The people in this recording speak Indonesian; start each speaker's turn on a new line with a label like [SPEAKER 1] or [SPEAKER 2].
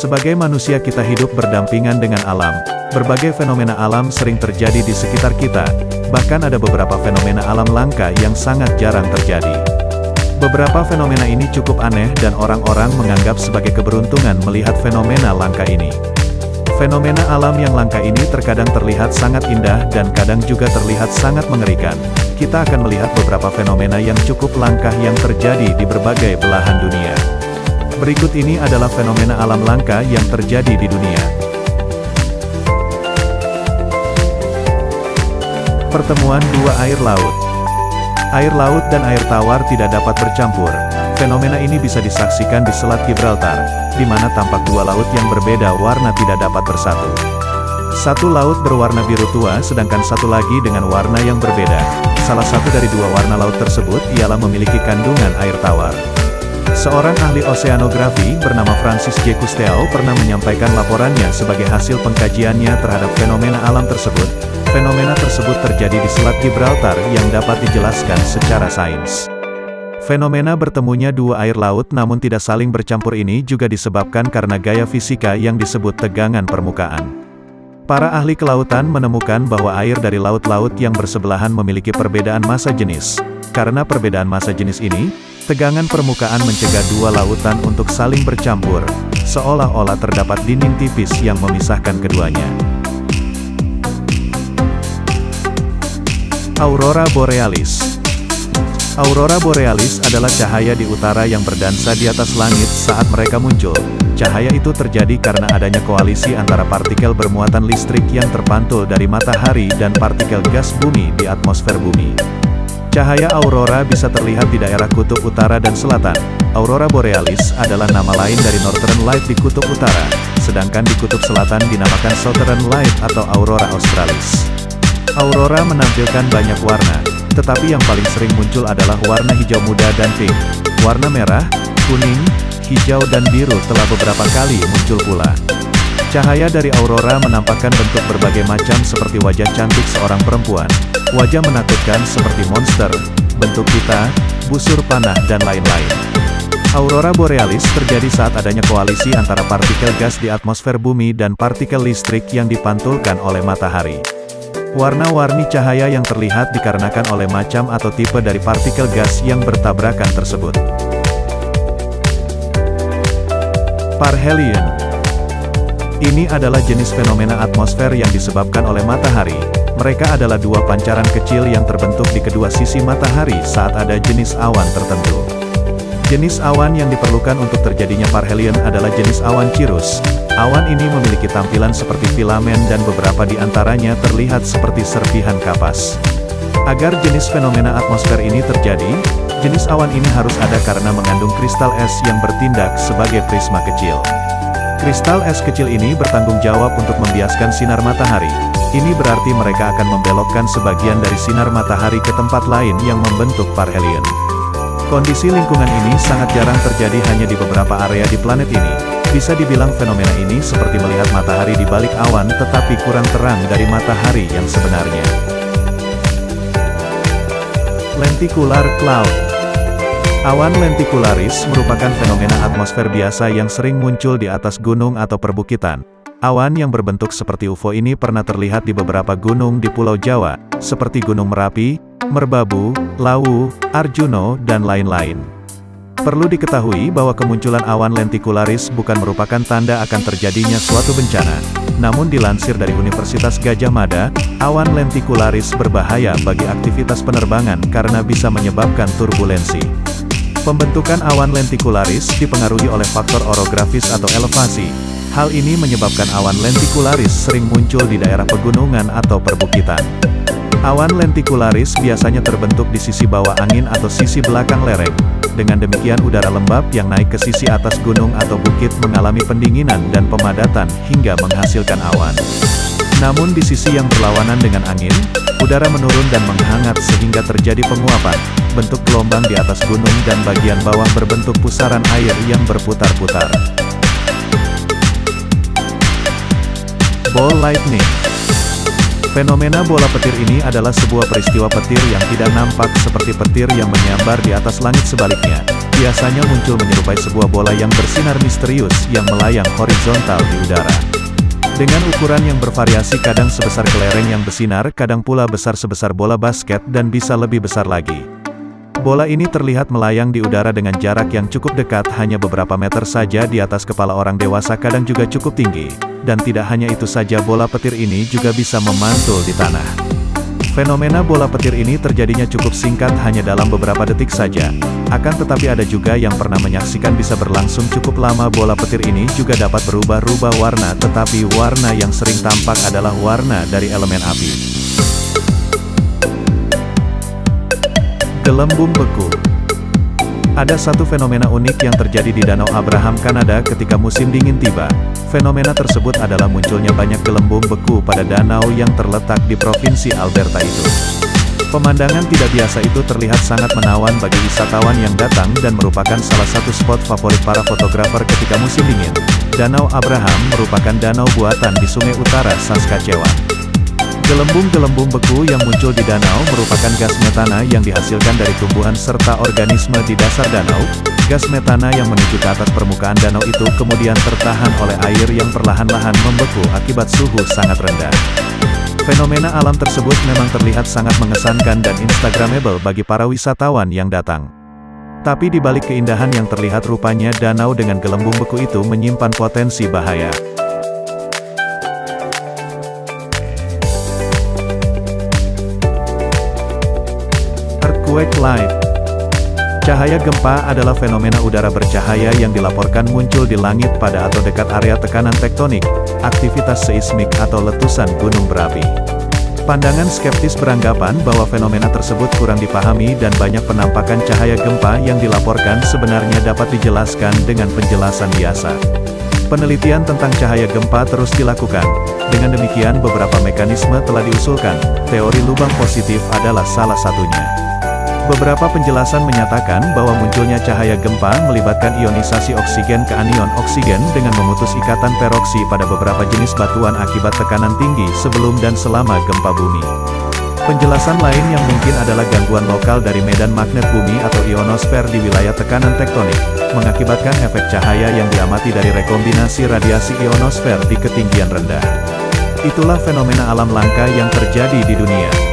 [SPEAKER 1] Sebagai manusia kita hidup berdampingan dengan alam. Berbagai fenomena alam sering terjadi di sekitar kita, bahkan ada beberapa fenomena alam langka yang sangat jarang terjadi. Beberapa fenomena ini cukup aneh dan orang-orang menganggap sebagai keberuntungan melihat fenomena langka ini. Fenomena alam yang langka ini terkadang terlihat sangat indah dan kadang juga terlihat sangat mengerikan. Kita akan melihat beberapa fenomena yang cukup langka yang terjadi di berbagai belahan dunia. Berikut ini adalah fenomena alam langka yang terjadi di dunia. Pertemuan dua air laut. Air laut dan air tawar tidak dapat bercampur. Fenomena ini bisa disaksikan di Selat Gibraltar, di mana tampak dua laut yang berbeda warna tidak dapat bersatu. Satu laut berwarna biru tua sedangkan satu lagi dengan warna yang berbeda. Salah satu dari dua warna laut tersebut ialah memiliki kandungan air tawar. Seorang ahli oseanografi bernama Francis J. Cousteau pernah menyampaikan laporannya sebagai hasil pengkajiannya terhadap fenomena alam tersebut. Fenomena tersebut terjadi di Selat Gibraltar yang dapat dijelaskan secara sains. Fenomena bertemunya dua air laut namun tidak saling bercampur ini juga disebabkan karena gaya fisika yang disebut tegangan permukaan. Para ahli kelautan menemukan bahwa air dari laut-laut yang bersebelahan memiliki perbedaan massa jenis. Karena perbedaan massa jenis ini, tegangan permukaan mencegah dua lautan untuk saling bercampur, seolah-olah terdapat dinding tipis yang memisahkan keduanya. Aurora Borealis. Aurora Borealis adalah cahaya di utara yang berdansa di atas langit saat mereka muncul. Cahaya itu terjadi karena adanya koalisi antara partikel bermuatan listrik yang terpantul dari matahari dan partikel gas bumi di atmosfer bumi. Cahaya aurora bisa terlihat di daerah kutub utara dan selatan. Aurora Borealis adalah nama lain dari Northern Light di kutub utara, sedangkan di kutub selatan dinamakan Southern Light atau Aurora Australis. Aurora menampilkan banyak warna, tetapi yang paling sering muncul adalah warna hijau muda dan pink. Warna merah, kuning, hijau dan biru telah beberapa kali muncul pula. Cahaya dari aurora menampakkan bentuk berbagai macam seperti wajah cantik seorang perempuan, wajah menakutkan seperti monster, bentuk pita, busur panah dan lain-lain. Aurora Borealis terjadi saat adanya koalisi antara partikel gas di atmosfer bumi dan partikel listrik yang dipantulkan oleh matahari. Warna-warni cahaya yang terlihat dikarenakan oleh macam atau tipe dari partikel gas yang bertabrakan tersebut. Parhelion. Ini adalah jenis fenomena atmosfer yang disebabkan oleh matahari. Mereka adalah dua pancaran kecil yang terbentuk di kedua sisi matahari saat ada jenis awan tertentu. Jenis awan yang diperlukan untuk terjadinya parhelion adalah jenis awan cirrus. Awan ini memiliki tampilan seperti filamen dan beberapa di antaranya terlihat seperti serpihan kapas. Agar jenis fenomena atmosfer ini terjadi, jenis awan ini harus ada karena mengandung kristal es yang bertindak sebagai prisma kecil. Kristal es kecil ini bertanggung jawab untuk membiaskan sinar matahari. Ini berarti mereka akan membelokkan sebagian dari sinar matahari ke tempat lain yang membentuk parhelion. Kondisi lingkungan ini sangat jarang terjadi hanya di beberapa area di planet ini. Bisa dibilang fenomena ini seperti melihat matahari di balik awan tetapi kurang terang dari matahari yang sebenarnya. Lenticular Cloud. Awan lenticularis merupakan fenomena atmosfer biasa yang sering muncul di atas gunung atau perbukitan. Awan yang berbentuk seperti UFO ini pernah terlihat di beberapa gunung di Pulau Jawa, seperti Gunung Merapi, Merbabu, Lawu, Arjuno, dan lain-lain. Perlu diketahui bahwa kemunculan awan lenticularis bukan merupakan tanda akan terjadinya suatu bencana. Namun dilansir dari Universitas Gadjah Mada, awan lenticularis berbahaya bagi aktivitas penerbangan karena bisa menyebabkan turbulensi. Pembentukan awan lenticularis dipengaruhi oleh faktor orografis atau elevasi. Hal ini menyebabkan awan lenticularis sering muncul di daerah pegunungan atau perbukitan. Awan lenticularis biasanya terbentuk di sisi bawah angin atau sisi belakang lereng. Dengan demikian udara lembab yang naik ke sisi atas gunung atau bukit mengalami pendinginan dan pemadatan hingga menghasilkan awan. Namun di sisi yang berlawanan dengan angin, udara menurun dan menghangat sehingga terjadi penguapan. Bentuk gelombang di atas gunung dan bagian bawah berbentuk pusaran air yang berputar-putar. Ball lightning. Fenomena bola petir ini adalah sebuah peristiwa petir yang tidak nampak seperti petir yang menyambar di atas langit sebaliknya. Biasanya muncul menyerupai sebuah bola yang bersinar misterius yang melayang horizontal di udara. Dengan ukuran yang bervariasi, kadang sebesar kelereng yang bersinar, kadang pula besar sebesar bola basket dan bisa lebih besar lagi. Bola ini terlihat melayang di udara dengan jarak yang cukup dekat, hanya beberapa meter saja di atas kepala orang dewasa, kadang juga cukup tinggi. Dan tidak hanya itu saja, bola petir ini juga bisa memantul di tanah. Fenomena bola petir ini terjadinya cukup singkat, hanya dalam beberapa detik saja. Akan tetapi ada juga yang pernah menyaksikan bisa berlangsung cukup lama. Bola petir ini juga dapat berubah-ubah warna, tetapi warna yang sering tampak adalah warna dari elemen api. Gelembung beku. Ada satu fenomena unik yang terjadi di Danau Abraham, Kanada ketika musim dingin tiba. Fenomena tersebut adalah munculnya banyak gelembung beku pada danau yang terletak di provinsi Alberta itu. Pemandangan tidak biasa itu terlihat sangat menawan bagi wisatawan yang datang dan merupakan salah satu spot favorit para fotografer ketika musim dingin. Danau Abraham merupakan danau buatan di Sungai Utara, Saskatchewan. Gelembung-gelembung beku yang muncul di danau merupakan gas metana yang dihasilkan dari tumbuhan serta organisme di dasar danau. Gas metana yang menuju ke atas permukaan danau itu kemudian tertahan oleh air yang perlahan-lahan membeku akibat suhu sangat rendah. Fenomena alam tersebut memang terlihat sangat mengesankan dan instagramable bagi para wisatawan yang datang. Tapi di balik keindahan yang terlihat, rupanya danau dengan gelembung beku itu menyimpan potensi bahaya. Earthquake light. Cahaya gempa adalah fenomena udara bercahaya yang dilaporkan muncul di langit pada atau dekat area tekanan tektonik, aktivitas seismik atau letusan gunung berapi. Pandangan skeptis beranggapan bahwa fenomena tersebut kurang dipahami dan banyak penampakan cahaya gempa yang dilaporkan sebenarnya dapat dijelaskan dengan penjelasan biasa. Penelitian tentang cahaya gempa terus dilakukan. Dengan demikian, beberapa mekanisme telah diusulkan. Teori lubang positif adalah salah satunya. Beberapa penjelasan menyatakan bahwa munculnya cahaya gempa melibatkan ionisasi oksigen ke anion oksigen dengan memutus ikatan peroksi pada beberapa jenis batuan akibat tekanan tinggi sebelum dan selama gempa bumi. Penjelasan lain yang mungkin adalah gangguan lokal dari medan magnet bumi atau ionosfer di wilayah tekanan tektonik, mengakibatkan efek cahaya yang diamati dari rekombinasi radiasi ionosfer di ketinggian rendah. Itulah fenomena alam langka yang terjadi di dunia.